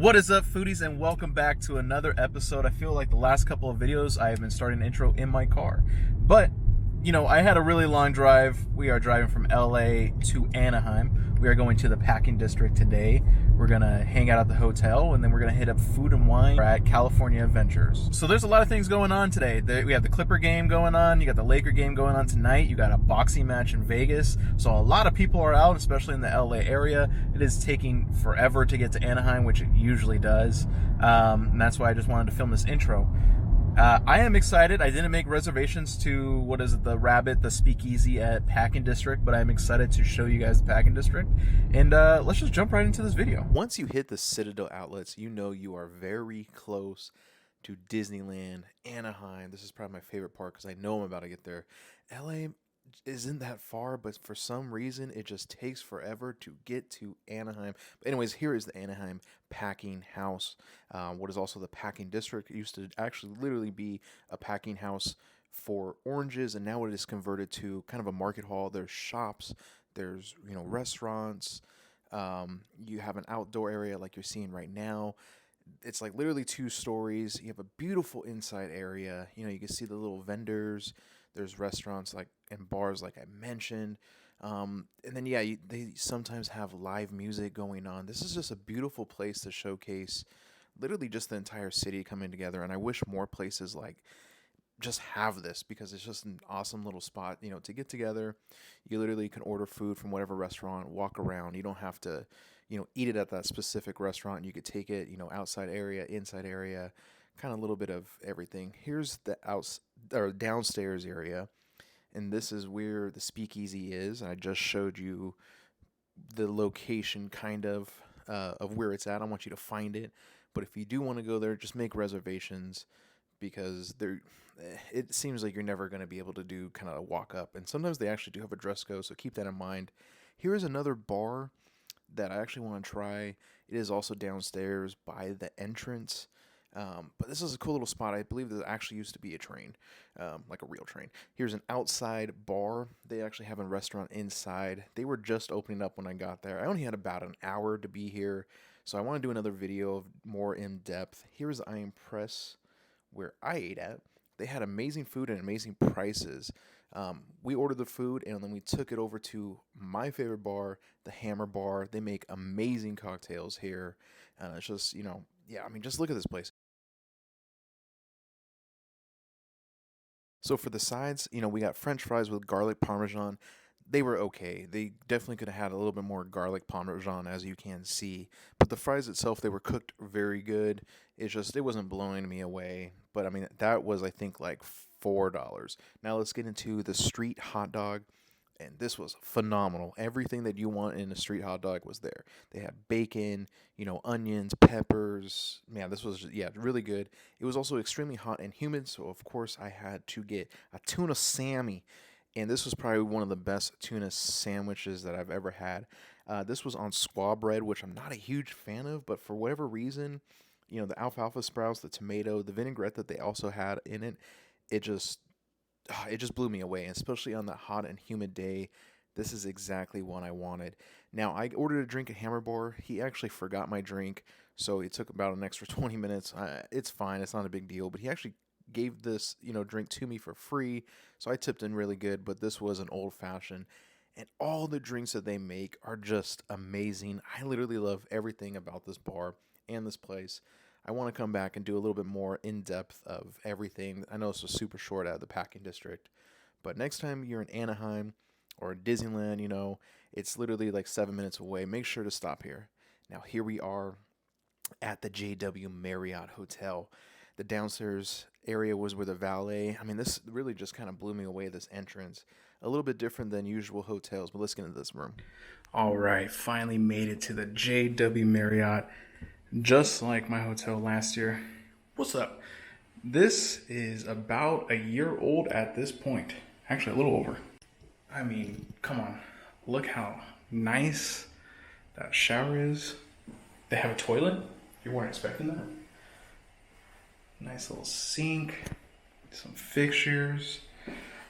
What is up, foodies, and welcome back to another episode. I feel like the last couple of videos I have been starting an intro in my car, but I had a really long drive. We are driving from LA to Anaheim. We are going to the packing district today. We're gonna hang out at the hotel, and then we're gonna hit up Food and Wine at California Adventures. So there's a lot of things going on today. We have the Clipper game going on. You got the Laker game going on tonight. You got a boxing match in Vegas. So a lot of people are out, especially in the LA area. It is taking forever to get to Anaheim, which it usually does. And that's why I just wanted to film this intro. I am excited. I didn't make reservations to, the Speakeasy at Packing District, but I'm excited to show you guys the Packing District. And let's just jump right into this video. Once you hit the Citadel outlets, you know you are very close to Disneyland, Anaheim. This is probably my favorite part because I know I'm about to get there. LA isn't that far, but for some reason it just takes forever to get to Anaheim. But anyways, here is the Anaheim packing house. What is also the packing district. It used to actually literally be a packing house for oranges, and now it is converted to kind of a market hall. There's shops, there's restaurants, you have an outdoor area like you're seeing right now. It's like literally 2 stories. You have a beautiful inside area. You can see the little vendors. There's restaurants and bars like I mentioned. And then, they sometimes have live music going on. This is just a beautiful place to showcase literally just the entire city coming together. And I wish more places just have this, because it's just an awesome little spot, to get together. You literally can order food from whatever restaurant, walk around. You don't have to, eat it at that specific restaurant. You could take it, outside area, inside area, kind of a little bit of everything. Here's the downstairs area, and this is where the Speakeasy is. I just showed you the location of where it's at. I want you to find it, but if you do want to go there, just make reservations, because it seems like you're never going to be able to do kind of a walk up, and sometimes they actually do have a dress code, so keep that in mind. Here is another bar that I actually want to try. It is also downstairs by the entrance. But this is a cool little spot. I believe there actually used to be a train, like a real train. Here's an outside bar. They actually have a restaurant inside. They were just opening up when I got there. I only had about an hour to be here, so I want to do another video of more in depth. Here's I Am Press, where I ate at. They had amazing food and amazing prices. We ordered the food, and then we took it over to my favorite bar, the Hammer Bar. They make amazing cocktails here. It's just, just look at this place. So for the sides, we got French fries with garlic parmesan. They were okay. They definitely could have had a little bit more garlic parmesan, as you can see. But the fries itself, they were cooked very good. It wasn't blowing me away. But that was, I think, like $4. Now let's get into the street hot dog. And this was phenomenal. Everything that you want in a street hot dog was there. They had bacon, onions, peppers. Man, this was really good. It was also extremely hot and humid, so of course I had to get a tuna Sammy. And this was probably one of the best tuna sandwiches that I've ever had. This was on squaw bread, which I'm not a huge fan of, but for whatever reason, the alfalfa sprouts, the tomato, the vinaigrette that they also had in it, it just blew me away, especially on that hot and humid day. This is exactly what I wanted. Now, I ordered a drink at Hammer Bar. He actually forgot my drink, so it took about an extra 20 minutes. It's fine. It's not a big deal, but he actually gave this, drink to me for free, so I tipped in really good, but this was an old-fashioned, and all the drinks that they make are just amazing. I literally love everything about this bar and this place. I want to come back and do a little bit more in-depth of everything. I know this was super short out of the packing district, but next time you're in Anaheim or Disneyland, it's literally like 7 minutes away. Make sure to stop here. Now, here we are at the JW Marriott Hotel. The downstairs area was where the valet. This really just kind of blew me away, this entrance. A little bit different than usual hotels, but let's get into this room. All right, finally made it to the JW Marriott. Just like my hotel last year. What's up? This is about a year old at this point. Actually, a little over. Come on. Look how nice that shower is. They have a toilet. You weren't expecting that. Nice little sink. Some fixtures.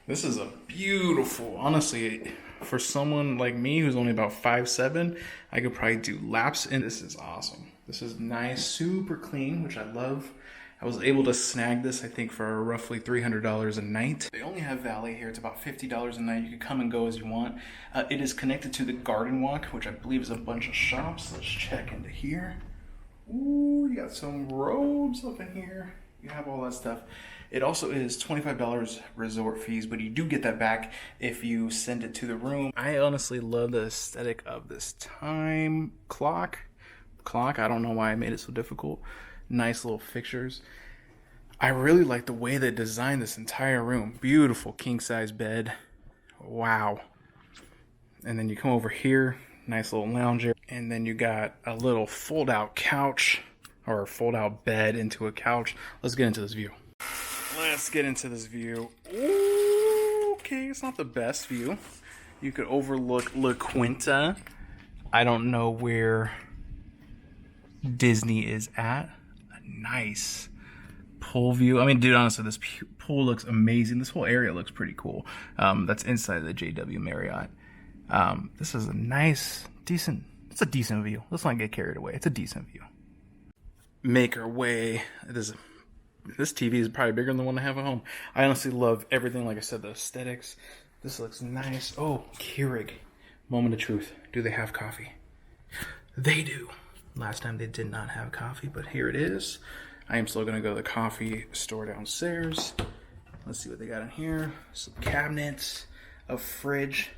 This is a beautiful, honestly, for someone like me who's only about 5'7", I could probably do laps, and this is awesome. This is nice, super clean, which I love. I was able to snag this, I think, for roughly $300 a night. They only have valet here. It's about $50 a night. You can come and go as you want. It is connected to the Garden Walk, which I believe is a bunch of shops. Let's check into here. Ooh, you got some robes up in here. You have all that stuff. It also is $25 resort fees, but you do get that back if you send it to the room. I honestly love the aesthetic of this time clock. I don't know why I made it so difficult. Nice little fixtures. I really like the way they designed this entire room. Beautiful king size bed. Wow. And then you come over here, nice little lounge area. And then you got a little fold out couch, or fold out bed into a couch. Let's get into this view. Let's get into this view. Ooh, okay, it's not the best view. You could overlook La Quinta. I don't know where Disney is at. A nice pool view. I mean, dude, honestly, this pool looks amazing. This whole area looks pretty cool. That's inside the JW Marriott. This is a nice, decent, it's a decent view. Let's not get carried away. It's a decent view. Make our way. This TV is probably bigger than the one I have at home. I honestly love everything. Like I said, the aesthetics. This looks nice. Oh, Keurig. Moment of truth. Do they have coffee? They do. Last time they did not have coffee, but here it is. I am still going to go to the coffee store downstairs. Let's see what they got in here. Some cabinets, a fridge.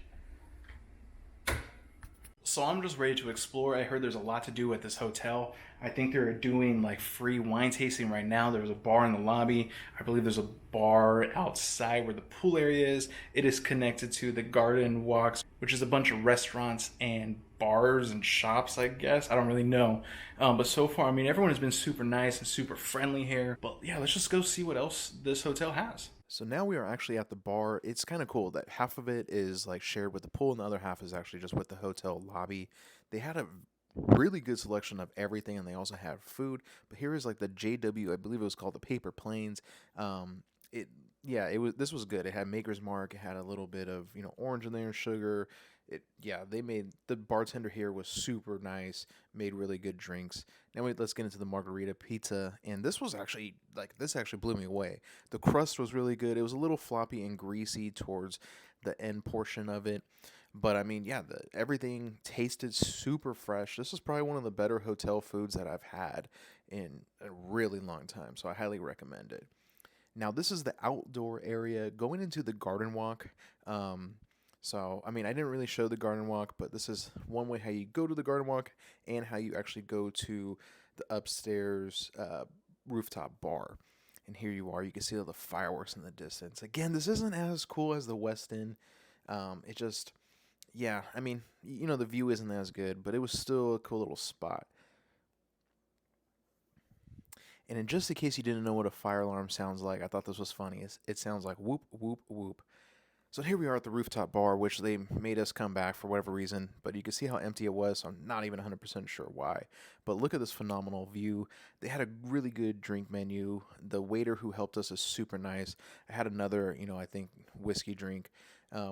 So I'm just ready to explore. I heard there's a lot to do at this hotel. I think they're doing like free wine tasting right now. There's a bar in the lobby. I believe there's a bar outside where the pool area is. It is connected to the Garden Walks, which is a bunch of restaurants and bars and shops, I guess. I don't really know. But so far, I mean, everyone has been super nice and super friendly here. But yeah, let's just go see what else this hotel has. So now we are actually at the bar. It's kind of cool that half of it is like shared with the pool and the other half is actually just with the hotel lobby. They had a really good selection of everything and they also have food. But here is like the JW, I believe it was called the Paper Planes. It yeah, it was this was good. It had Maker's Mark, it had a little bit of, orange in there, sugar. They made the bartender here was super nice, made really good drinks. Now let's get into the margarita pizza, and this actually blew me away. The crust was really good. It was a little floppy and greasy towards the end portion of it, but I mean, yeah, everything tasted super fresh. This is probably one of the better hotel foods that I've had in a really long time, so I highly recommend it. Now, this is the outdoor area going into the garden walk. I mean, I didn't really show the garden walk, but this is one way how you go to the garden walk and how you actually go to the upstairs rooftop bar. And here you are. You can see all the fireworks in the distance. Again, this isn't as cool as the West End. It just, yeah, I mean, the view isn't as good, but it was still a cool little spot. And in just in case you didn't know what a fire alarm sounds like, I thought this was funny. It sounds like whoop, whoop, whoop. So here we are at the rooftop bar, which they made us come back for whatever reason, but you can see how empty it was, so I'm not even 100% sure why. But look at this phenomenal view. They had a really good drink menu. The waiter who helped us is super nice. I had another, I think, whiskey drink,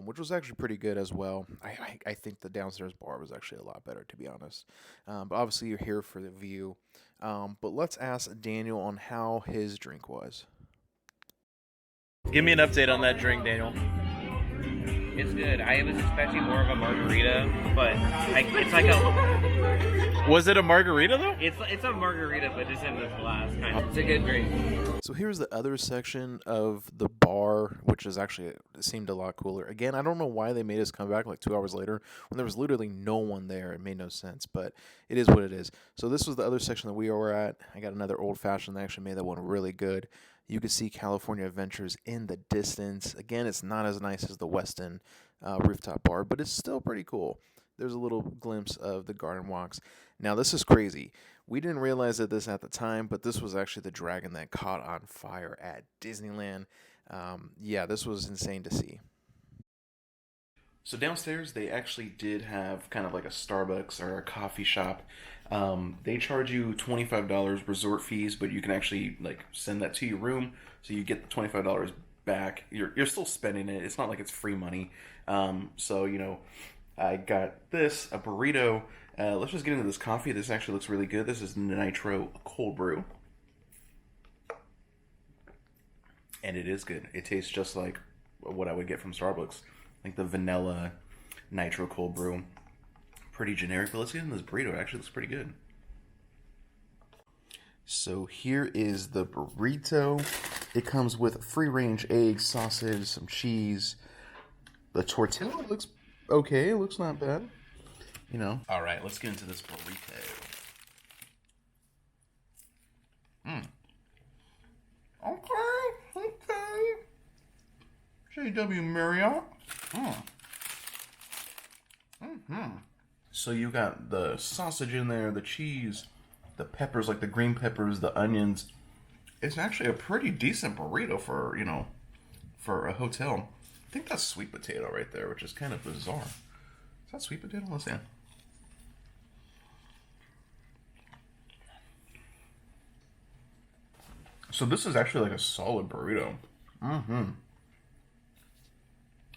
which was actually pretty good as well. I think the downstairs bar was actually a lot better, to be honest. But obviously you're here for the view. But let's ask Daniel on how his drink was. Give me an update on that drink, Daniel. It's good. I was expecting more of a margarita, but it's like a... Was it a margarita, though? It's a margarita, but just in this glass, kind of. It's a good drink. So here's the other section of the bar, which is actually, it seemed a lot cooler. Again, I don't know why they made us come back like 2 hours later when there was literally no one there. It made no sense, but it is what it is. So this was the other section that we were at. I got another old fashioned. They actually made that one really good. You can see California Adventures in the distance. Again, it's not as nice as the Westin rooftop bar, but it's still pretty cool. There's a little glimpse of the garden walks. Now, this is crazy. We didn't realize this at the time, but this was actually the dragon that caught on fire at Disneyland. This was insane to see. So downstairs, they actually did have kind of like a Starbucks or a coffee shop. They charge you $25 resort fees, but you can actually like send that to your room, so you get the $25 back. You're still spending it. It's not like it's free money. So I got this, a burrito. Let's just get into this coffee. This actually looks really good. This is Nitro Cold Brew. And it is good. It tastes just like what I would get from Starbucks. Like the vanilla Nitro Cold Brew. Pretty generic, but let's get into this burrito. It actually looks pretty good. So here is the burrito. It comes with free-range eggs, sausage, some cheese. The tortilla looks okay. It looks not bad. All right, let's get into this burrito. Okay. JW Marriott. So you got the sausage in there, the cheese, the peppers, like the green peppers, the onions. It's actually a pretty decent burrito for, for a hotel. I think that's sweet potato right there, which is kind of bizarre. Is that sweet potato? Let's see. So this is actually like a solid burrito.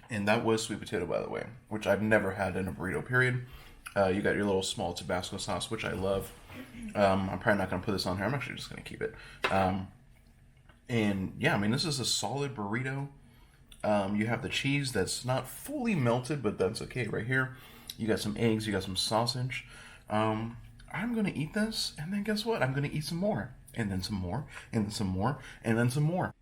And that was sweet potato, by the way, which I've never had in a burrito, period. You got your little small Tabasco sauce, which I love. I'm probably not going to put this on here. I'm actually just going to keep it. And yeah, I mean, this is a solid burrito. You have the cheese that's not fully melted, but that's okay right here. You got some eggs, you got some sausage. I'm going to eat this, and then guess what? I'm going to eat some more, and then some more, and then some more, and then some more.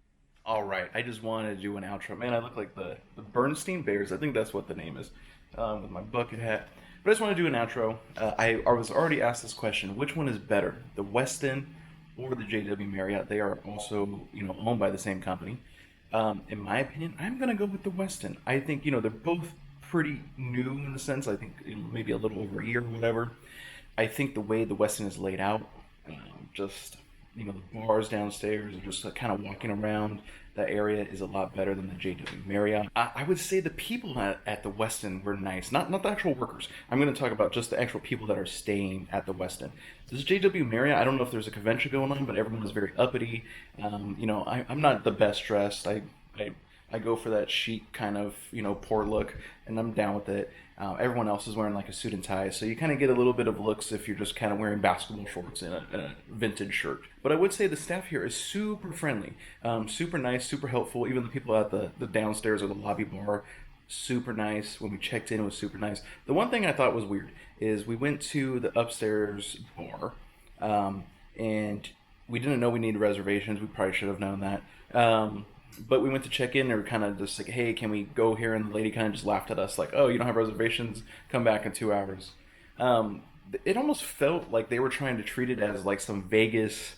All right, I just wanted to do an outro. Man, I look like the Bernstein Bears. I think that's what the name is, with my bucket hat. But I just want to do an outro. I was already asked this question: which one is better, the Westin or the JW Marriott? They are also, owned by the same company. In my opinion, I'm gonna go with the Westin. I think they're both pretty new in the sense. I think maybe a little over a year or whatever. I think the way the Westin is laid out, the bars downstairs, and just kind of walking around that area is a lot better than the JW Marriott. I would say the people at the Westin were nice, not the actual workers. I'm going to talk about just the actual people that are staying at the Westin. This JW Marriott, I don't know if there's a convention going on, but everyone was very uppity. I'm not the best dressed. I go for that chic kind of, poor look, and I'm down with it. Everyone else is wearing like a suit and tie, so you kind of get a little bit of looks if you're just kind of wearing basketball shorts and a vintage shirt. But I would say the staff here is super friendly, super nice, super helpful. Even the people at the downstairs or the lobby bar, super nice. When we checked in, it was super nice. The one thing I thought was weird is we went to the upstairs bar, and we didn't know we needed reservations. We probably should have known that. But we went to check in, and we were kind of just like, hey, can we go here? And the lady kind of just laughed at us like, oh, you don't have reservations? Come back in 2 hours. It almost felt like they were trying to treat it as like some Vegas,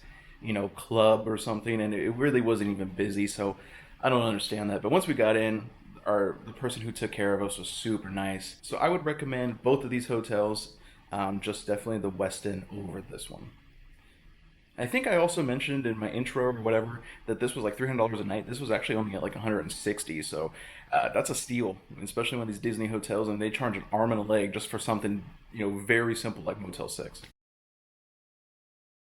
club or something, and it really wasn't even busy, so I don't understand that. But once we got in, the person who took care of us was super nice. So I would recommend both of these hotels, just definitely the Westin over this one. I think I also mentioned in my intro or whatever that this was like $300 a night. This was actually only at like $160, so that's a steal, especially when these Disney hotels and they charge an arm and a leg just for something very simple like Motel 6.